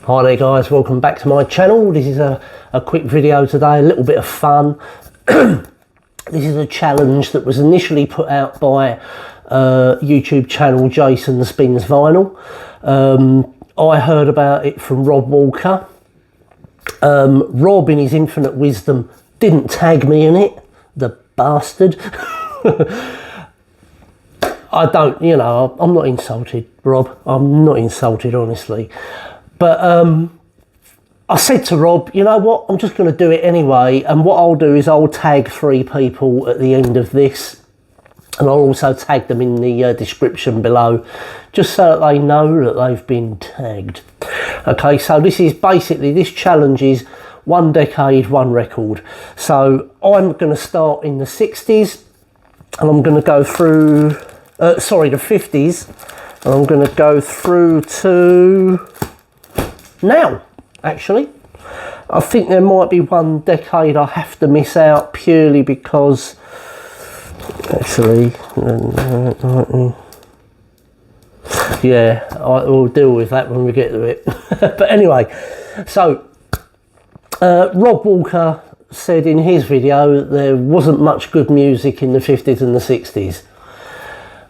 Hi there guys, welcome back to my channel. This is a quick video today, a little bit of fun. This is a challenge that was initially put out by YouTube channel Jason Spins Vinyl. I heard about it from Rob Walker. Rob, in his infinite wisdom, didn't tag me in it, the bastard. I don't, you know, I'm not insulted, Rob. I'm not insulted, honestly. But I said to Rob, you know what, I'm just going to do it anyway. And what I'll do is I'll tag 3 people at the end of this. And I'll also tag them in the description below, just so that they know that they've been tagged. Okay, so this is basically, this challenge is 1 decade, 1 record. So I'm going to start in the 60s. And I'm going to go through, the 50s. And I'm going to go through to now, actually. I think there might be 1 decade I have to miss out purely because, actually, yeah, I will deal with that when we get to it. But anyway, so Rob Walker said in his video that there wasn't much good music in the 50s and the 60s.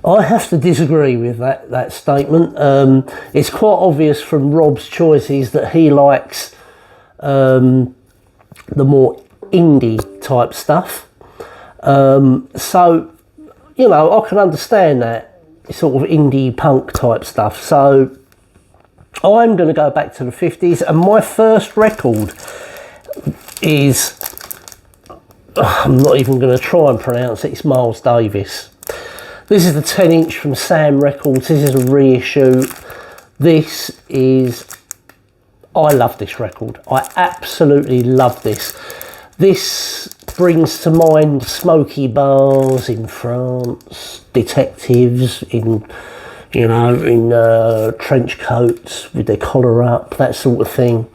I have to disagree with that statement. It's quite obvious from Rob's choices that he likes the more indie type stuff. So, you know, I can understand that sort of indie punk type stuff. So I'm going to go back to the 50s, and my first record is, I'm not even going to try and pronounce it, it's Miles Davis. This is the 10-inch from Sam Records. This is a reissue. This is, I love this record. I absolutely love this. This brings to mind smoky bars in France, detectives in, you know, in trench coats with their collar up, that sort of thing.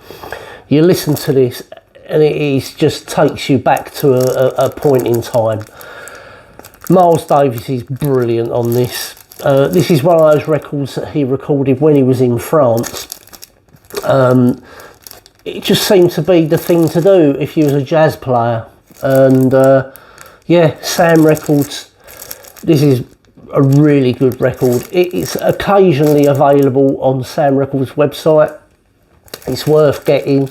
You listen to this and it is just takes you back to a point in time. Miles Davis is brilliant on this. This is one of those records that he recorded when he was in France. It just seemed to be the thing to do if you was a jazz player. And yeah, Sam Records, this is a really good record. It's occasionally available on Sam Records website. It's worth getting.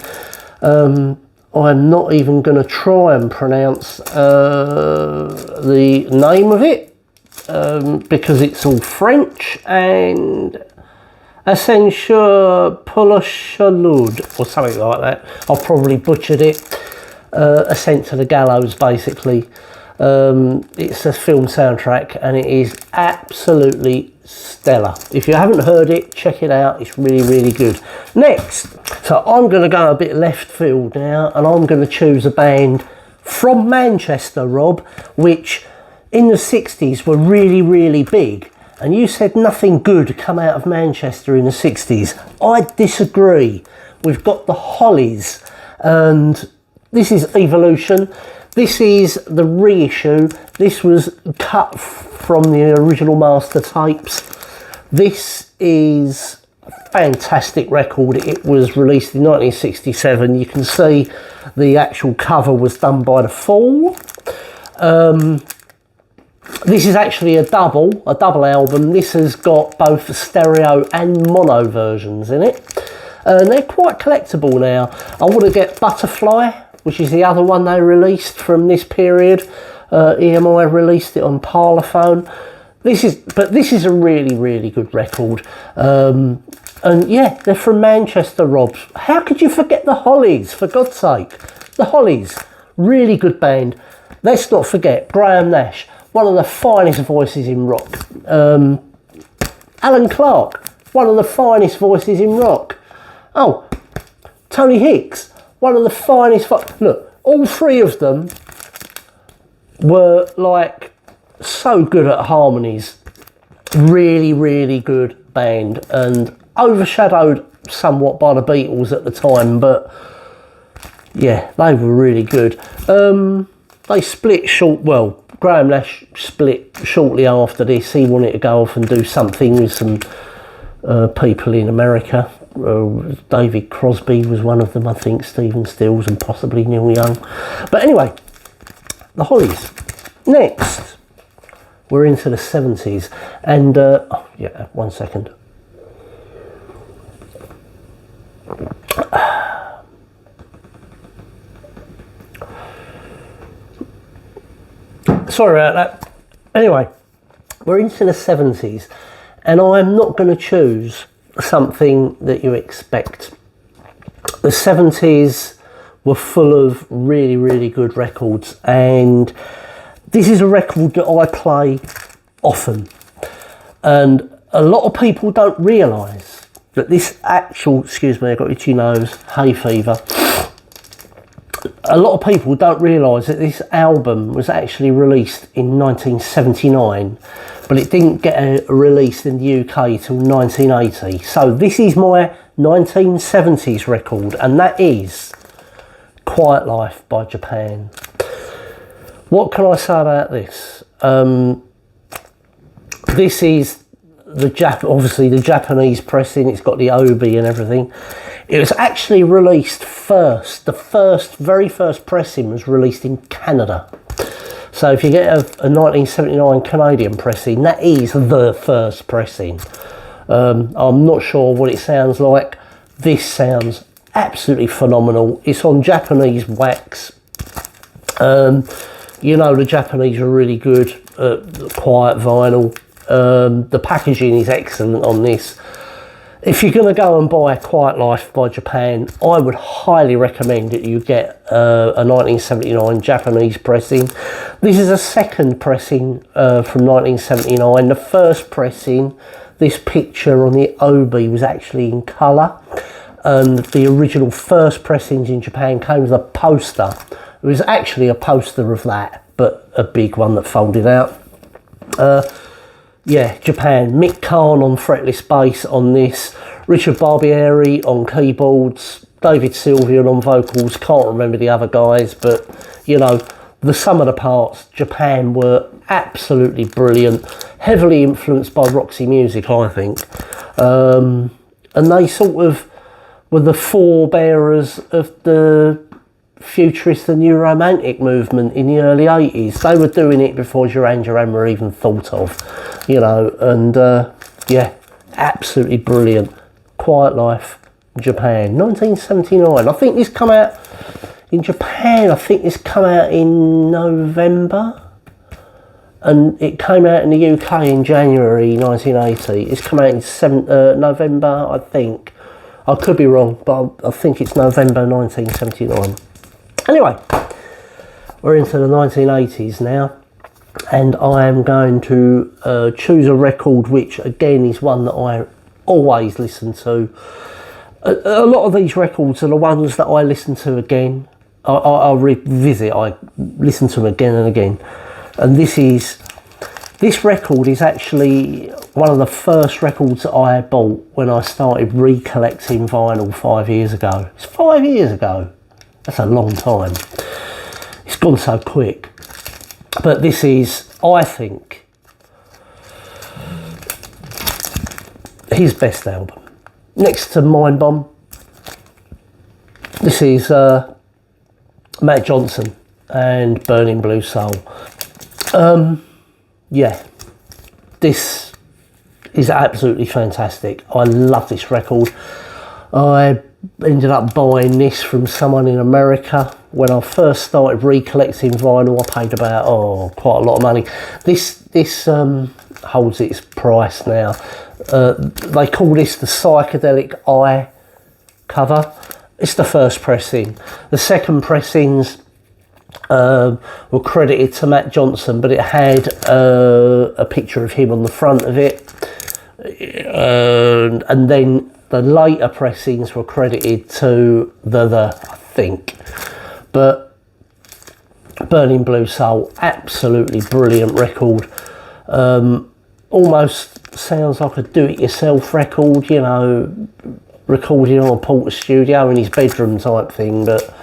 I'm not even going to try and pronounce the name of it because it's all French, and Ascensure Polochalud or something like that. I've probably butchered it. Ascent to the Gallows, basically. It's a film soundtrack and it is absolutely stellar. If you haven't heard it, check it out. It's really, really good. Next, so I'm going to go a bit left field now, and I'm going to choose a band from Manchester, Rob, which in the 60s were really, really big. And you said nothing good come out of Manchester in the 60s. I disagree. We've got the Hollies, and this is Evolution. This is the reissue. This was cut from the original master tapes. This is a fantastic record. It was released in 1967. You can see the actual cover was done by The Fall. This is actually a double album. This has got both stereo and mono versions in it. And they're quite collectible now. I want to get Butterfly, which is the other one they released from this period. EMI released it on Parlophone. This is a really, really good record. And yeah, they're from Manchester, Rob. How could you forget the Hollies, for God's sake? The Hollies, really good band. Let's not forget Graham Nash, one of the finest voices in rock. Alan Clark, one of the finest voices in rock. Oh, Tony Hicks, one of the finest. Look, all 3 of them were like so good at harmonies. Really, really good band, and overshadowed somewhat by the Beatles at the time. But yeah, they were really good. They split Graham Nash split shortly after this. He wanted to go off and do something with some people in America. David Crosby was one of them, I think, Stephen Stills and possibly Neil Young. But anyway, the Hollies. Next, we're into the 70s. And, yeah, 1 second. Sorry about that. Anyway, we're into the 70s, and I'm not going to choose something that you expect. The 70s were full of really, really good records, and this is a record that I play often. And a lot of people don't realise that this actual, excuse me, I got itchy nose, hay fever. A lot of people don't realise that this album was actually released in 1979, but it didn't get released in the UK till 1980. So this is my 1970s record, and that is Quiet Life by Japan. What can I say about this? This is obviously the Japanese pressing. It's got the obi and everything. It was actually released first. The very first pressing was released in Canada. So if you get a 1979 Canadian pressing, that is the first pressing. I'm not sure what it sounds like. This sounds absolutely phenomenal. It's on Japanese wax. You know, the Japanese are really good at quiet vinyl. The packaging is excellent on this. If you're going to go and buy Quiet Life by Japan, I would highly recommend that you get a 1979 Japanese pressing. This is a second pressing from 1979. The first pressing, this picture on the obi was actually in colour, and the original first pressings in Japan came with a poster. It was actually a poster of that, but a big one that folded out. Yeah, Japan. Mick Karn on fretless bass on this. Richard Barbieri on keyboards. David Sylvian on vocals. Can't remember the other guys, but, you know, the sum of the parts, Japan were absolutely brilliant. Heavily influenced by Roxy Music, I think. And they sort of were the forebearers of the futurist and new romantic movement in the early 80s. They were doing it before Duran Duran were even thought of, you know, and yeah, absolutely brilliant. Quiet Life, Japan, 1979. I think this come out in Japan, I think this come out in November, and it came out in the UK in January 1980. It's come out in November, I think. I could be wrong, but I think it's November 1979. Anyway, we're into the 1980s now, and I am going to choose a record which, again, is one that I always listen to. A lot of these records are the ones that I listen to again. I'll revisit, I listen to them again and again. And this record is actually one of the first records that I bought when I started recollecting vinyl 5 years ago. It's 5 years ago. That's a long time. It's gone so quick. But this is, I think, his best album. Next to Mind Bomb, this is Matt Johnson and Burning Blue Soul. Yeah, this is absolutely fantastic. I love this record. I ended up buying this from someone in America. When I first started recollecting vinyl, I paid about quite a lot of money. This holds its price now. They call this the Psychedelic Eye cover. It's the first pressing. The second pressings were credited to Matt Johnson, but it had a picture of him on the front of it, and then the later pressings were credited to the I think. But Burning Blue Soul, absolutely brilliant record. Almost sounds like a do-it-yourself record, you know, recording on a Porter studio in his bedroom type thing. But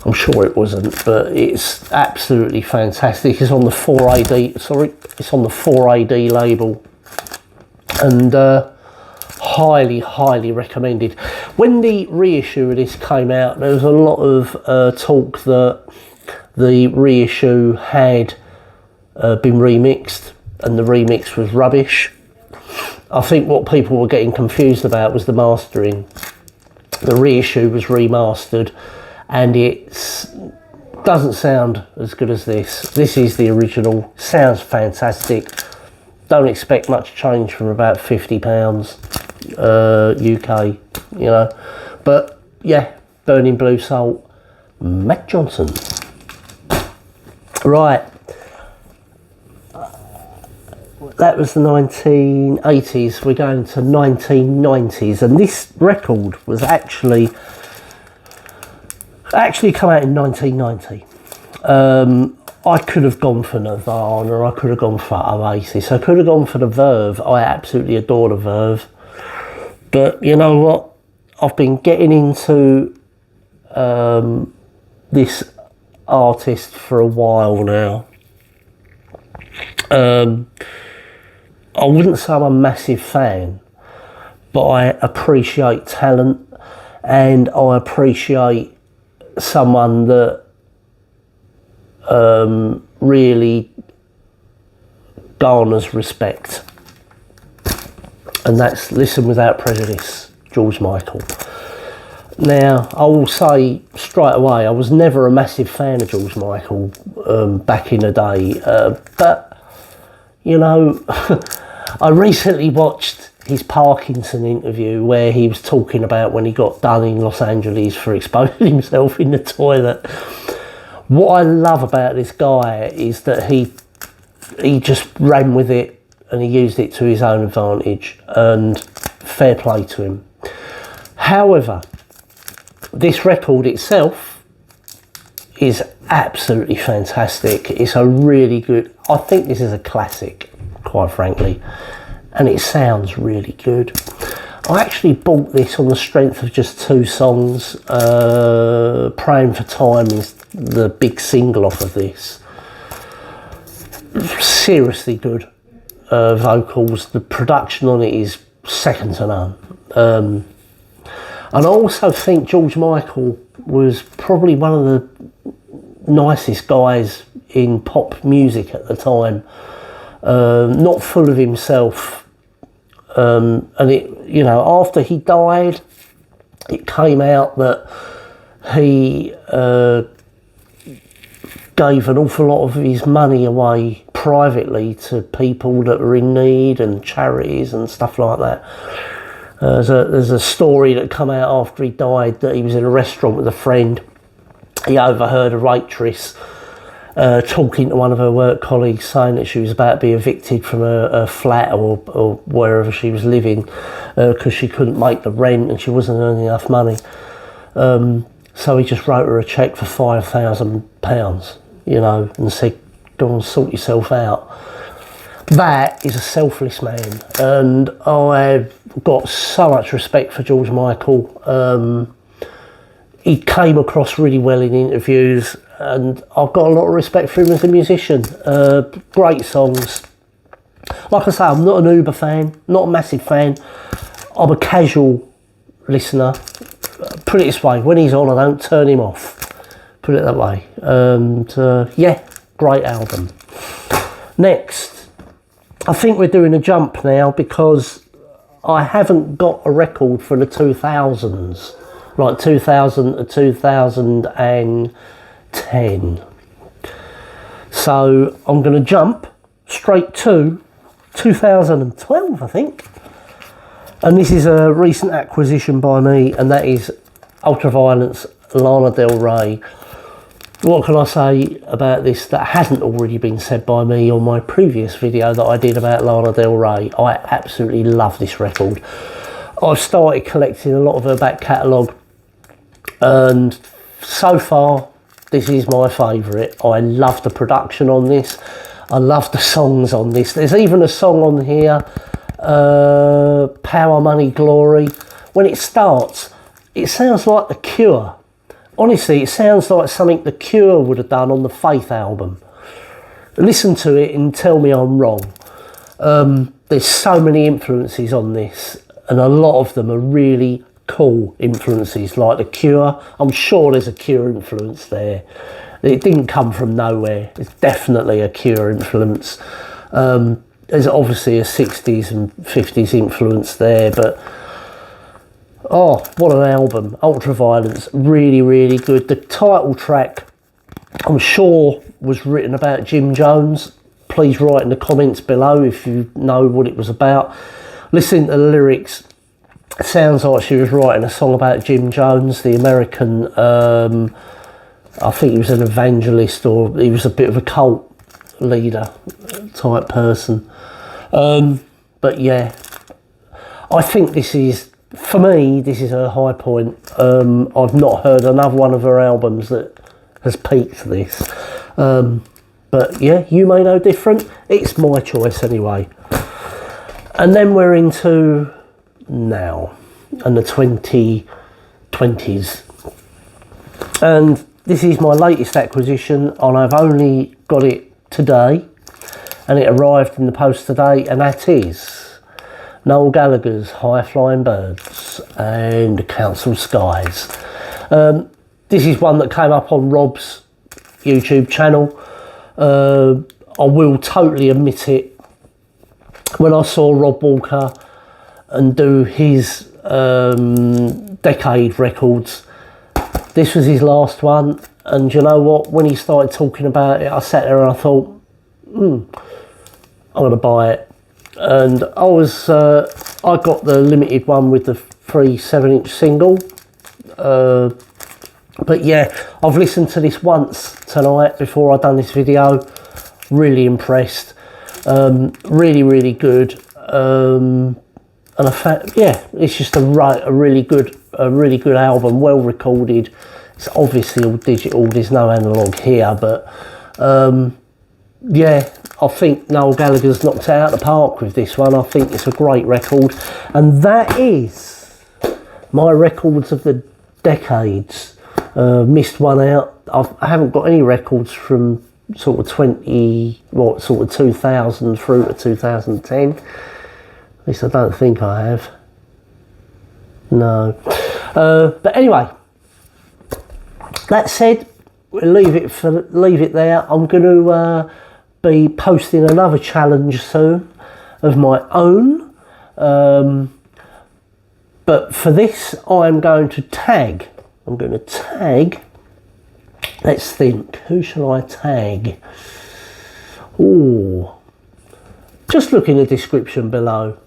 I'm sure it wasn't, but it's absolutely fantastic. It's on the 4AD, sorry, it's on the 4AD label, and highly, highly recommended. When the reissue of this came out, there was a lot of talk that the reissue had been remixed, and the remix was rubbish. I think what people were getting confused about was the mastering. The reissue was remastered, and it doesn't sound as good as this. This is the original, sounds fantastic. Don't expect much change from about £50 UK, you know. But yeah, Burning Blue Salt, Matt Johnson. Right, that was the 1980s. We're going to 1990s, and this record was actually come out in 1990. I could have gone for Nirvana, I could have gone for Oasis, I could have gone for the Verve. I absolutely adore the Verve, but you know what, I've been getting into this artist for a while now. I wouldn't say I'm a massive fan, but I appreciate talent, and I appreciate someone that really garners respect, and that's Listen Without Prejudice, George Michael. Now, I will say straight away, I was never a massive fan of George Michael back in the day, but you know, I recently watched his Parkinson interview where he was talking about when he got done in Los Angeles for exposing himself in the toilet. What I love about this guy is that he just ran with it and he used it to his own advantage, and fair play to him. However, this record itself is absolutely fantastic. It's a really good, I think this is a classic, quite frankly, and it sounds really good. I actually bought this on the strength of just two songs. Praying for Time is the big single off of this. Seriously good vocals. The production on it is second to none. And I also think George Michael was probably one of the nicest guys in pop music at the time. Not full of himself. And it, you know, after he died, it came out that he gave an awful lot of his money away privately to people that were in need and charities and stuff like that. There's a story that come out after he died that he was in a restaurant with a friend. He overheard a waitress talking to one of her work colleagues, saying that she was about to be evicted from her flat or wherever she was living because she couldn't make the rent and she wasn't earning enough money. So he just wrote her a cheque for £5,000, you know, and said, go and sort yourself out. That is a selfless man, and I've got so much respect for George Michael. He came across really well in interviews, and I've got a lot of respect for him as a musician. Great songs. Like I say, I'm not an uber fan, not a massive fan. I'm a casual listener. Put it this way, when he's on, I don't turn him off. Put it that way. And yeah, great album. Next, I think we're doing a jump now because I haven't got a record for the 2000s, like 2000 to 2010. So I'm going to jump straight to 2012, I think. And this is a recent acquisition by me, and that is Ultraviolence, Lana Del Rey. What can I say about this that hasn't already been said by me on my previous video that I did about Lana Del Rey? I absolutely love this record. I've started collecting a lot of her back catalogue, and so far this is my favourite. I love the production on this. I love the songs on this. There's even a song on here, Power, Money, Glory. When it starts, it sounds like The Cure. honestly, it sounds like something The Cure would have done on the Faith album. Listen to it and tell me I'm wrong. There's so many influences on this, and a lot of them are really cool influences, like The Cure. I'm sure there's a Cure influence there. It didn't come from nowhere. It's definitely a Cure influence. There's obviously a 60s and 50s influence there, but oh, what an album. Ultraviolence, really, really good. The title track, I'm sure, was written about Jim Jones. Please write in the comments below if you know what it was about. Listen to the lyrics. It sounds like she was writing a song about Jim Jones, the American, I think he was an evangelist, or he was a bit of a cult leader type person. But yeah, I think this is, for me, this is her high point. I've not heard another one of her albums that has peaked this. But yeah, you may know different. It's my choice anyway. And then we're into now and the 2020s. And this is my latest acquisition, and I've only got it today, and it arrived in the post today, and that is Noel Gallagher's High Flying Birds and Council Skies. This is one that came up on Rob's YouTube channel. I will totally admit it. When I saw Rob Walker and do his decade records, this was his last one, and you know what? When he started talking about it, I sat there and I thought, I'm gonna buy it. And I got the limited one with the free 7-inch single. But yeah, I've listened to this once tonight before I done this video. Really impressed. Really, really good. And in fact, yeah, it's just a really good album, well recorded. It's obviously all digital. There's no analog here, but yeah, I think Noel Gallagher's knocked it out of the park with this one. I think it's a great record, and that is my records of the decades. Missed one out. I haven't got any records from sort of 2000 through to 2010. At least I don't think I have. No. But anyway, that said, we'll leave it there. I'm going to be posting another challenge soon of my own. But for this, I'm going to tag. Let's think. Who shall I tag? Oh, just look in the description below.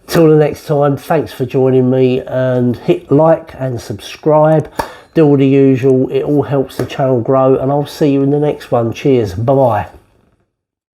Till the next time, thanks for joining me, and hit like and subscribe. Do all the usual. It all helps the channel grow, and I'll see you in the next one. Cheers. Bye bye.